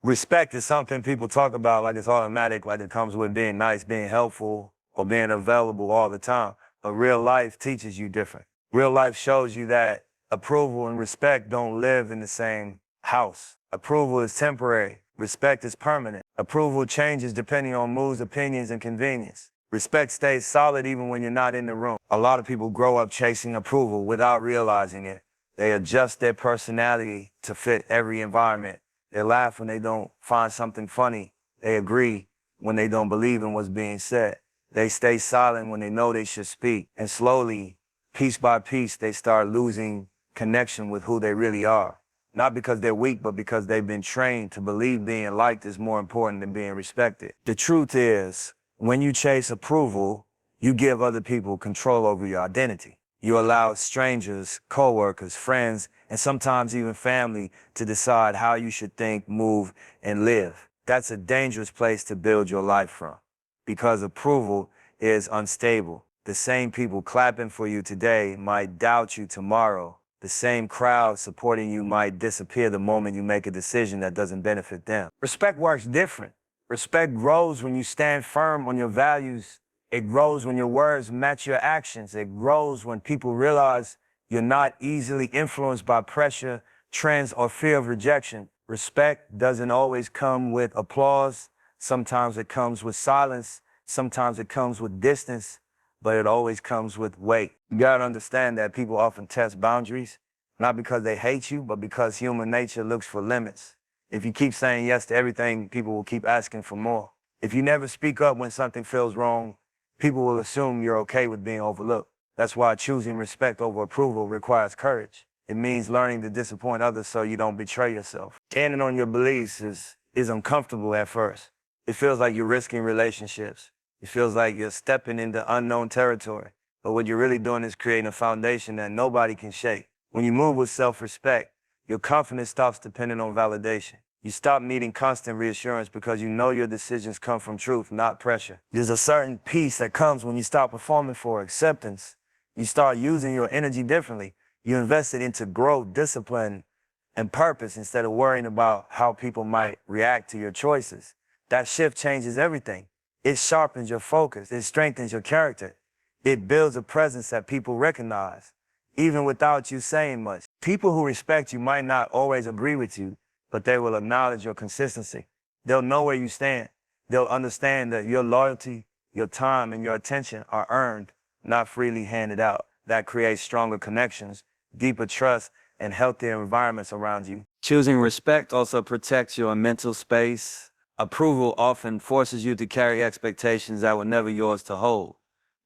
Respect is something people talk about like it's automatic, like it comes with being nice, being helpful, or being available all the time. But real life teaches you different. Real life shows you that approval and respect don't live in the same house. Approval is temporary. Respect is permanent. Approval changes depending on moods, opinions, and convenience. Respect stays solid even when you're not in the room. A lot of people grow up chasing approval without realizing it. They adjust their personality to fit every environment. They laugh when they don't find something funny. They agree when they don't believe in what's being said. They stay silent when they know they should speak. And slowly, piece by piece, they start losing connection with who they really are. Not because they're weak, but because they've been trained to believe being liked is more important than being respected. The truth is, when you chase approval, you give other people control over your identity. You allow strangers, coworkers, friends, and sometimes even family to decide how you should think, move, and live. That's a dangerous place to build your life from, because approval is unstable. The same people clapping for you today might doubt you tomorrow. The same crowd supporting you might disappear the moment you make a decision that doesn't benefit them. Respect works different. Respect grows when you stand firm on your values. It grows when your words match your actions. It grows when people realize you're not easily influenced by pressure, trends, or fear of rejection. Respect doesn't always come with applause. Sometimes it comes with silence. Sometimes it comes with distance, but it always comes with weight. You gotta understand that people often test boundaries, not because they hate you, but because human nature looks for limits. If you keep saying yes to everything, people will keep asking for more. If you never speak up when something feels wrong, people will assume you're okay with being overlooked. That's why choosing respect over approval requires courage. It means learning to disappoint others so you don't betray yourself. Standing on your beliefs is uncomfortable at first. It feels like you're risking relationships. It feels like you're stepping into unknown territory. But what you're really doing is creating a foundation that nobody can shake. When you move with self-respect, your confidence stops depending on validation. You stop needing constant reassurance because you know your decisions come from truth, not pressure. There's a certain peace that comes when you stop performing for acceptance. You start using your energy differently. You invest it into growth, discipline, and purpose instead of worrying about how people might react to your choices. That shift changes everything. It sharpens your focus. It strengthens your character. It builds a presence that people recognize, even without you saying much. People who respect you might not always agree with you, but they will acknowledge your consistency. They'll know where you stand. They'll understand that your loyalty, your time, and your attention are earned, not freely handed out. That creates stronger connections, deeper trust, and healthier environments around you. Choosing respect also protects your mental space. Approval often forces you to carry expectations that were never yours to hold.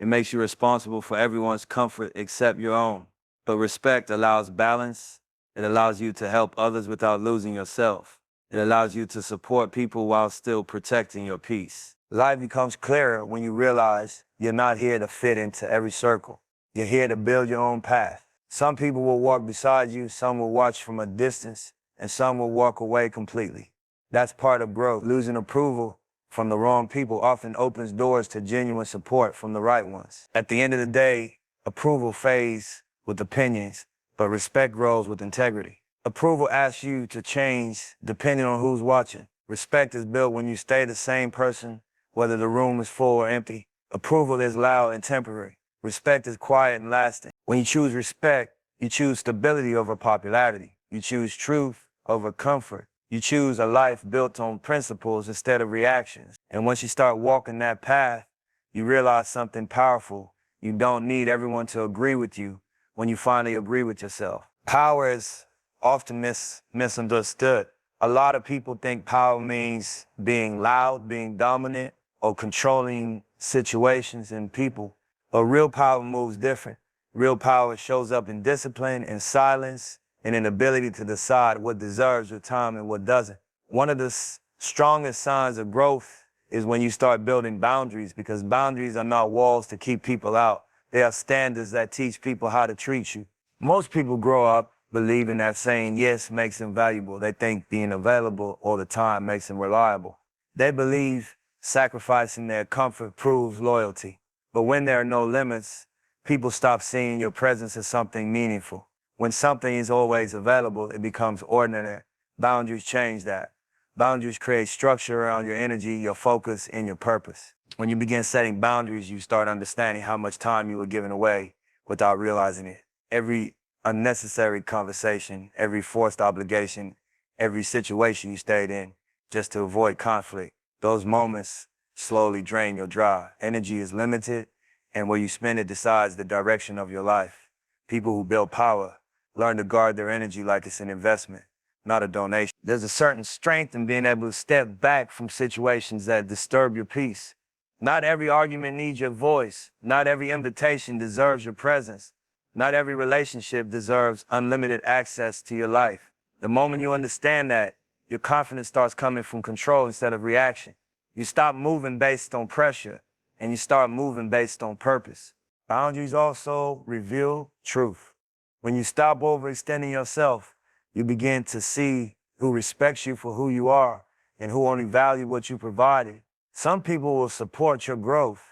It makes you responsible for everyone's comfort except your own. But respect allows balance. It allows you to help others without losing yourself. It allows you to support people while still protecting your peace. Life becomes clearer when you realize you're not here to fit into every circle. You're here to build your own path. Some people will walk beside you, some will watch from a distance, and some will walk away completely. That's part of growth. Losing approval from the wrong people often opens doors to genuine support from the right ones. At the end of the day, approval fades with opinions, but respect grows with integrity. Approval asks you to change depending on who's watching. Respect is built when you stay the same person, whether the room is full or empty. Approval is loud and temporary. Respect is quiet and lasting. When you choose respect, you choose stability over popularity. You choose truth over comfort. You choose a life built on principles instead of reactions. And once you start walking that path, you realize something powerful. You don't need everyone to agree with you when you finally agree with yourself. Power is often misunderstood. A lot of people think power means being loud, being dominant, or controlling situations and people. But real power moves different. Real power shows up in discipline, in silence, and an ability to decide what deserves your time and what doesn't. One of the strongest signs of growth is when you start building boundaries, because boundaries are not walls to keep people out. They are standards that teach people how to treat you. Most people grow up believing that saying yes makes them valuable. They think being available all the time makes them reliable. They believe sacrificing their comfort proves loyalty. But when there are no limits, people stop seeing your presence as something meaningful. When something is always available, it becomes ordinary. Boundaries change that. Boundaries create structure around your energy, your focus, and your purpose. When you begin setting boundaries, you start understanding how much time you were giving away without realizing it. Every unnecessary conversation, every forced obligation, every situation you stayed in just to avoid conflict. Those moments slowly drain your drive. Energy is limited, and where you spend it decides the direction of your life. People who build power learn to guard their energy like it's an investment, not a donation. There's a certain strength in being able to step back from situations that disturb your peace. Not every argument needs your voice. Not every invitation deserves your presence. Not every relationship deserves unlimited access to your life. The moment you understand that, your confidence starts coming from control instead of reaction. You stop moving based on pressure, and you start moving based on purpose. Boundaries also reveal truth. When you stop overextending yourself, you begin to see who respects you for who you are and who only value what you provided. Some people will support your growth.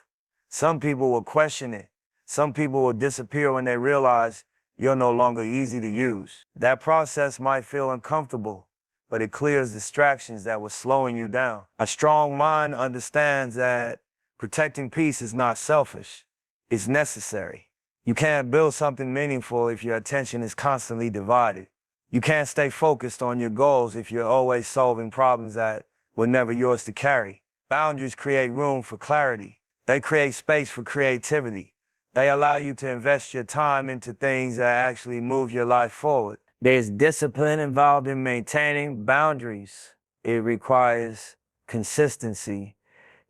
Some people will question it. Some people will disappear when they realize you're no longer easy to use. That process might feel uncomfortable, but it clears distractions that were slowing you down. A strong mind understands that protecting peace is not selfish, it's necessary. You can't build something meaningful if your attention is constantly divided. You can't stay focused on your goals if you're always solving problems that were never yours to carry. Boundaries create room for clarity. They create space for creativity. They allow you to invest your time into things that actually move your life forward. There's discipline involved in maintaining boundaries. It requires consistency.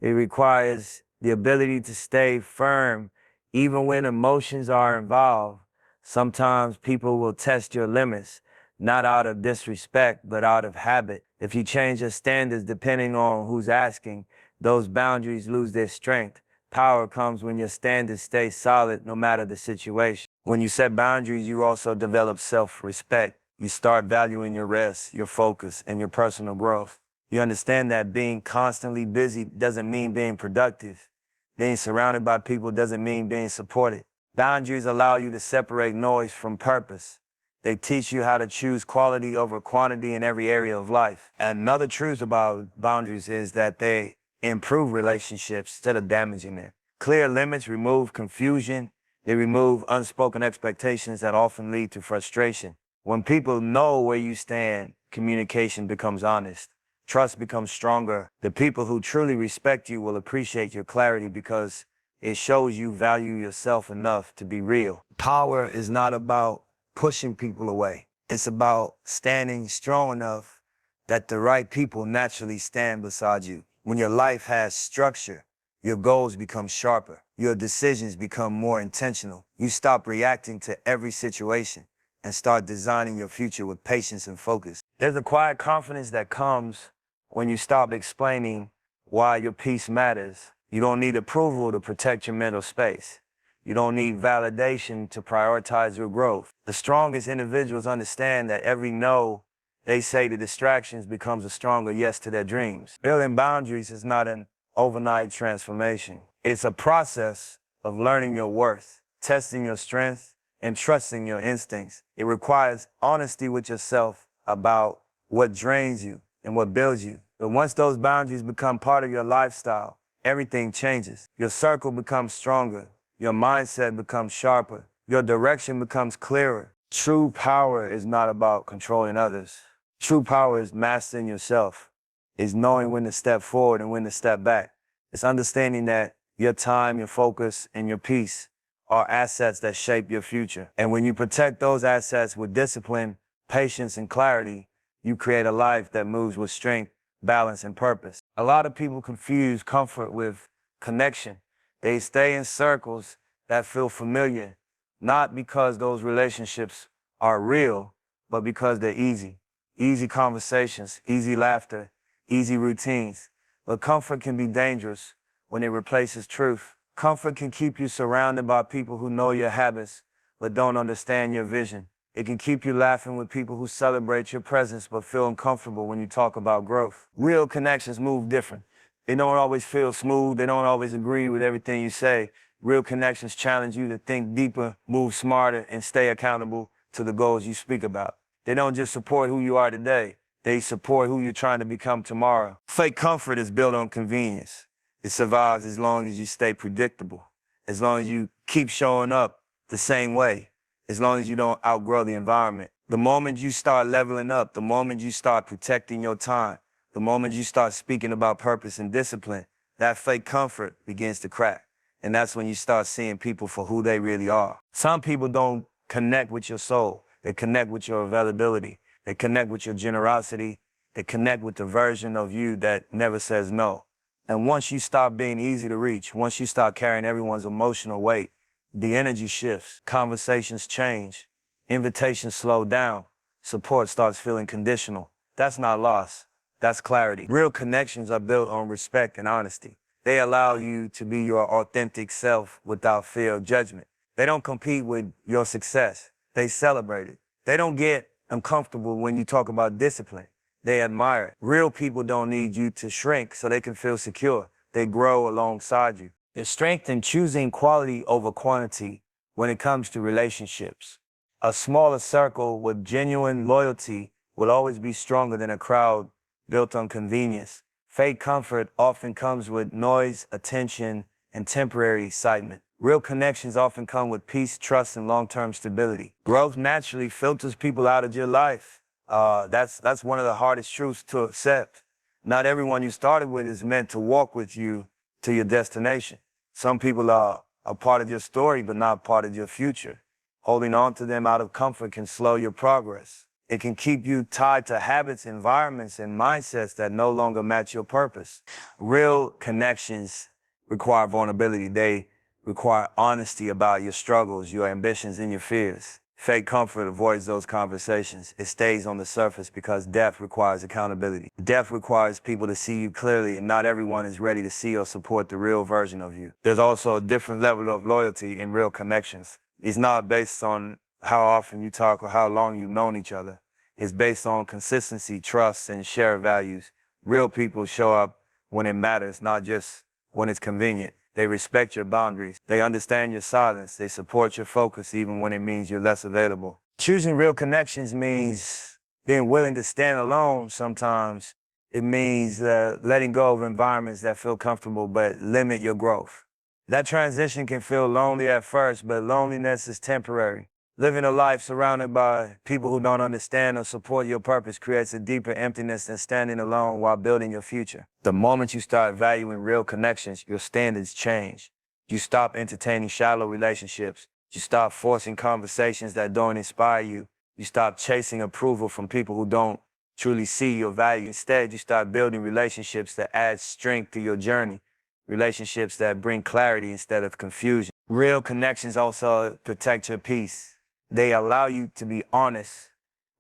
It requires the ability to stay firm even when emotions are involved. Sometimes people will test your limits, not out of disrespect, but out of habit. If you change your standards depending on who's asking, those boundaries lose their strength. Power comes when your standards stay solid no matter the situation. When you set boundaries, you also develop self-respect. You start valuing your rest, your focus, and your personal growth. You understand that being constantly busy doesn't mean being productive. Being surrounded by people doesn't mean being supported. Boundaries allow you to separate noise from purpose. They teach you how to choose quality over quantity in every area of life. And another truth about boundaries is that they improve relationships instead of damaging them. Clear limits remove confusion. They remove unspoken expectations that often lead to frustration. When people know where you stand, communication becomes honest. Trust becomes stronger. The people who truly respect you will appreciate your clarity because it shows you value yourself enough to be real. Power is not about pushing people away. It's about standing strong enough that the right people naturally stand beside you. When your life has structure, your goals become sharper. Your decisions become more intentional. You stop reacting to every situation and start designing your future with patience and focus. There's a quiet confidence that comes when you stop explaining why your peace matters. You don't need approval to protect your mental space. You don't need validation to prioritize your growth. The strongest individuals understand that every no they say to distractions becomes a stronger yes to their dreams. Building boundaries is not an overnight transformation. It's a process of learning your worth, testing your strength, and trusting your instincts. It requires honesty with yourself about what drains you and what builds you. But once those boundaries become part of your lifestyle, everything changes. Your circle becomes stronger. Your mindset becomes sharper. Your direction becomes clearer. True power is not about controlling others. True power is mastering yourself. It's knowing when to step forward and when to step back. It's understanding that your time, your focus, and your peace are assets that shape your future. And when you protect those assets with discipline, patience, and clarity, you create a life that moves with strength, balance, and purpose. A lot of people confuse comfort with connection. They stay in circles that feel familiar, not because those relationships are real, but because they're easy. Easy conversations, easy laughter, easy routines. But comfort can be dangerous when it replaces truth. Comfort can keep you surrounded by people who know your habits, but don't understand your vision. It can keep you laughing with people who celebrate your presence, but feel uncomfortable when you talk about growth. Real connections move different. They don't always feel smooth. They don't always agree with everything you say. Real connections challenge you to think deeper, move smarter, and stay accountable to the goals you speak about. They don't just support who you are today. They support who you're trying to become tomorrow. Fake comfort is built on convenience. It survives as long as you stay predictable, as long as you keep showing up the same way, as long as you don't outgrow the environment. The moment you start leveling up, the moment you start protecting your time, the moment you start speaking about purpose and discipline, that fake comfort begins to crack. And that's when you start seeing people for who they really are. Some people don't connect with your soul. They connect with your availability. They connect with your generosity. They connect with the version of you that never says no. And once you stop being easy to reach, once you start carrying everyone's emotional weight, the energy shifts, conversations change, invitations slow down, support starts feeling conditional. That's not loss, that's clarity. Real connections are built on respect and honesty. They allow you to be your authentic self without fear of judgment. They don't compete with your success, they celebrate it. They don't get uncomfortable when you talk about discipline. They admire it. Real people don't need you to shrink so they can feel secure. They grow alongside you. There's strength in choosing quality over quantity when it comes to relationships. A smaller circle with genuine loyalty will always be stronger than a crowd built on convenience. Fake comfort often comes with noise, attention, and temporary excitement. Real connections often come with peace, trust, and long-term stability. Growth naturally filters people out of your life. That's one of the hardest truths to accept. Not everyone you started with is meant to walk with you to your destination. Some people are a part of your story, but not part of your future. Holding on to them out of comfort can slow your progress. It can keep you tied to habits, environments, and mindsets that no longer match your purpose. Real connections require vulnerability. They require honesty about your struggles, your ambitions, and your fears. Fake comfort avoids those conversations. It stays on the surface because depth requires accountability. Depth requires people to see you clearly, and not everyone is ready to see or support the real version of you. There's also a different level of loyalty in real connections. It's not based on how often you talk or how long you've known each other. It's based on consistency, trust, and shared values. Real people show up when it matters, not just when it's convenient. They respect your boundaries. They understand your silence. They support your focus even when it means you're less available. Choosing real connections means being willing to stand alone sometimes. It means letting go of environments that feel comfortable but limit your growth. That transition can feel lonely at first, but loneliness is temporary. Living a life surrounded by people who don't understand or support your purpose creates a deeper emptiness than standing alone while building your future. The moment you start valuing real connections, your standards change. You stop entertaining shallow relationships. You stop forcing conversations that don't inspire you. You stop chasing approval from people who don't truly see your value. Instead, you start building relationships that add strength to your journey. Relationships that bring clarity instead of confusion. Real connections also protect your peace. They allow you to be honest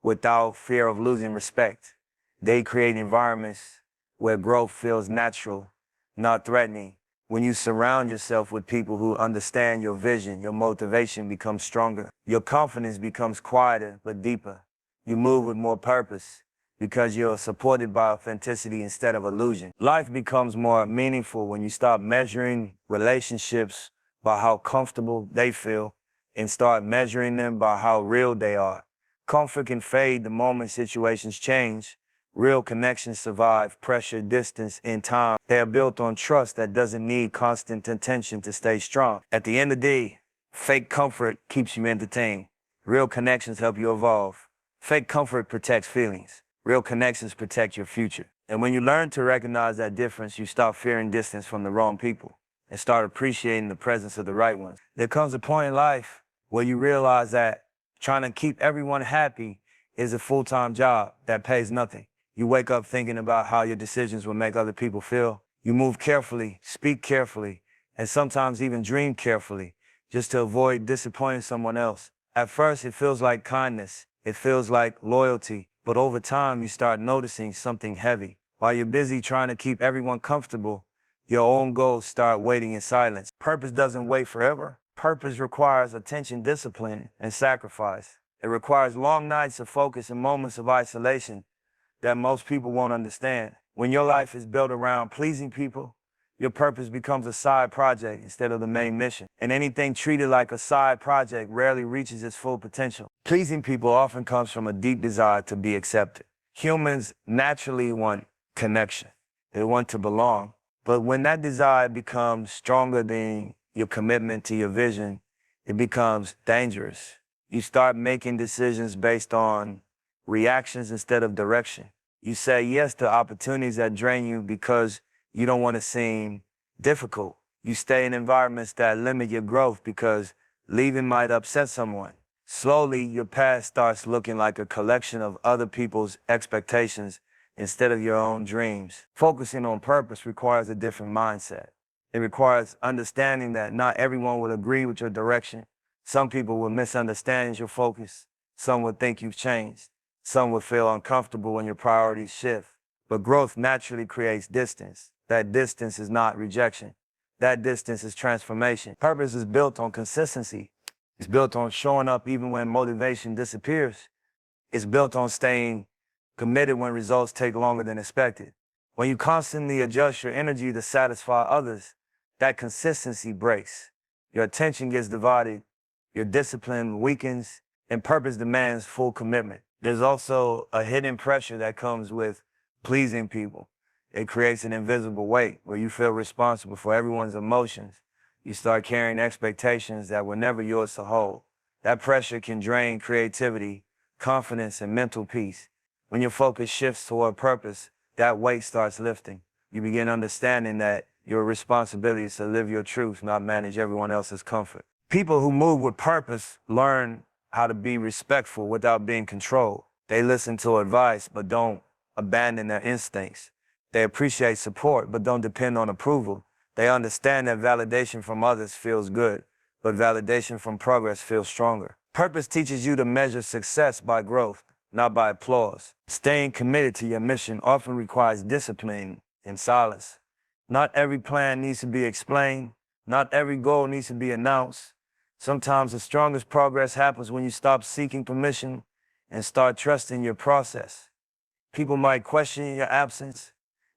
without fear of losing respect. They create environments where growth feels natural, not threatening. When you surround yourself with people who understand your vision, your motivation becomes stronger. Your confidence becomes quieter but deeper. You move with more purpose because you're supported by authenticity instead of illusion. Life becomes more meaningful when you stop measuring relationships by how comfortable they feel and start measuring them by how real they are. Comfort can fade the moment situations change. Real connections survive pressure, distance, and time. They are built on trust that doesn't need constant attention to stay strong. At the end of the day, fake comfort keeps you entertained. Real connections help you evolve. Fake comfort protects feelings. Real connections protect your future. And when you learn to recognize that difference, you stop fearing distance from the wrong people and start appreciating the presence of the right ones. There comes a point in life where you realize that trying to keep everyone happy is a full-time job that pays nothing. You wake up thinking about how your decisions will make other people feel. You move carefully, speak carefully, and sometimes even dream carefully just to avoid disappointing someone else. At first, it feels like kindness. It feels like loyalty. But over time, you start noticing something heavy. While you're busy trying to keep everyone comfortable, your own goals start waiting in silence. Purpose doesn't wait forever. Purpose requires attention, discipline, and sacrifice. It requires long nights of focus and moments of isolation that most people won't understand. When your life is built around pleasing people, your purpose becomes a side project instead of the main mission. And anything treated like a side project rarely reaches its full potential. Pleasing people often comes from a deep desire to be accepted. Humans naturally want connection. They want to belong. But when that desire becomes stronger than your commitment to your vision, it becomes dangerous. You start making decisions based on reactions instead of direction. You say yes to opportunities that drain you because you don't want to seem difficult. You stay in environments that limit your growth because leaving might upset someone. Slowly, your past starts looking like a collection of other people's expectations instead of your own dreams. Focusing on purpose requires a different mindset. It requires understanding that not everyone will agree with your direction. Some people will misunderstand your focus. Some will think you've changed. Some will feel uncomfortable when your priorities shift. But growth naturally creates distance. That distance is not rejection. That distance is transformation. Purpose is built on consistency. It's built on showing up even when motivation disappears. It's built on staying committed when results take longer than expected. When you constantly adjust your energy to satisfy others, that consistency breaks. Your attention gets divided, your discipline weakens, and purpose demands full commitment. There's also a hidden pressure that comes with pleasing people. It creates an invisible weight where you feel responsible for everyone's emotions. You start carrying expectations that were never yours to hold. That pressure can drain creativity, confidence, and mental peace. When your focus shifts toward purpose, that weight starts lifting. You begin understanding that your responsibility is to live your truth, not manage everyone else's comfort. People who move with purpose learn how to be respectful without being controlled. They listen to advice, but don't abandon their instincts. They appreciate support, but don't depend on approval. They understand that validation from others feels good, but validation from progress feels stronger. Purpose teaches you to measure success by growth, not by applause. Staying committed to your mission often requires discipline and silence. Not every plan needs to be explained. Not every goal needs to be announced. Sometimes the strongest progress happens when you stop seeking permission and start trusting your process. People might question your absence.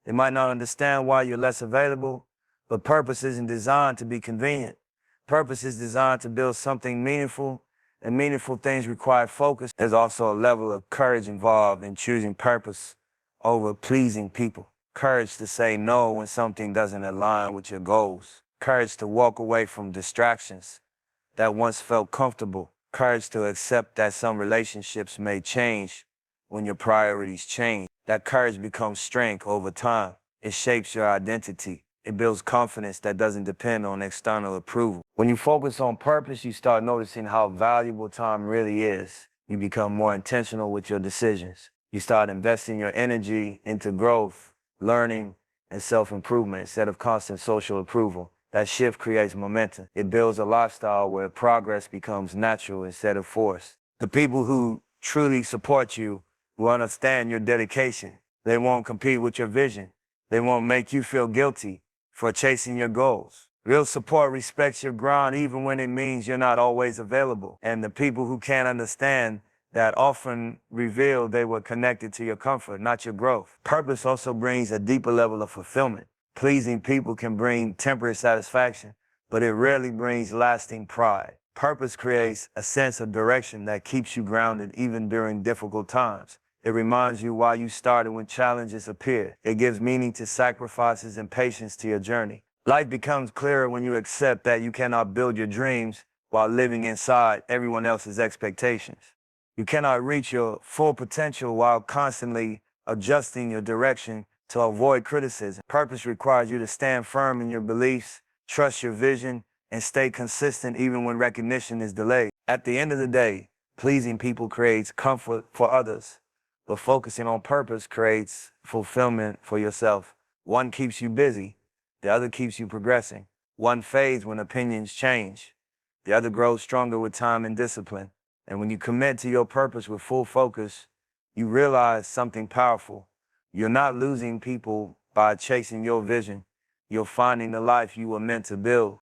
They might not understand why you're less available, but purpose isn't designed to be convenient. Purpose is designed to build something meaningful, and meaningful things require focus. There's also a level of courage involved in choosing purpose over pleasing people. Courage to say no when something doesn't align with your goals. Courage to walk away from distractions that once felt comfortable. Courage to accept that some relationships may change when your priorities change. That courage becomes strength over time. It shapes your identity. It builds confidence that doesn't depend on external approval. When you focus on purpose, you start noticing how valuable time really is. You become more intentional with your decisions. You start investing your energy into growth, learning, and self-improvement instead of constant social approval. That shift creates momentum. It builds a lifestyle where progress becomes natural instead of forced. The people who truly support you will understand your dedication. They won't compete with your vision. They won't make you feel guilty for chasing your goals. Real support respects your grind even when it means you're not always available. And the people who can't understand that often reveal they were connected to your comfort, not your growth. Purpose also brings a deeper level of fulfillment. Pleasing people can bring temporary satisfaction, but it rarely brings lasting pride. Purpose creates a sense of direction that keeps you grounded even during difficult times. It reminds you why you started when challenges appear. It gives meaning to sacrifices and patience to your journey. Life becomes clearer when you accept that you cannot build your dreams while living inside everyone else's expectations. You cannot reach your full potential while constantly adjusting your direction to avoid criticism. Purpose requires you to stand firm in your beliefs, trust your vision, and stay consistent even when recognition is delayed. At the end of the day, pleasing people creates comfort for others, but focusing on purpose creates fulfillment for yourself. One keeps you busy, the other keeps you progressing. One fades when opinions change, the other grows stronger with time and discipline. And when you commit to your purpose with full focus, you realize something powerful. You're not losing people by chasing your vision. You're finding the life you were meant to build.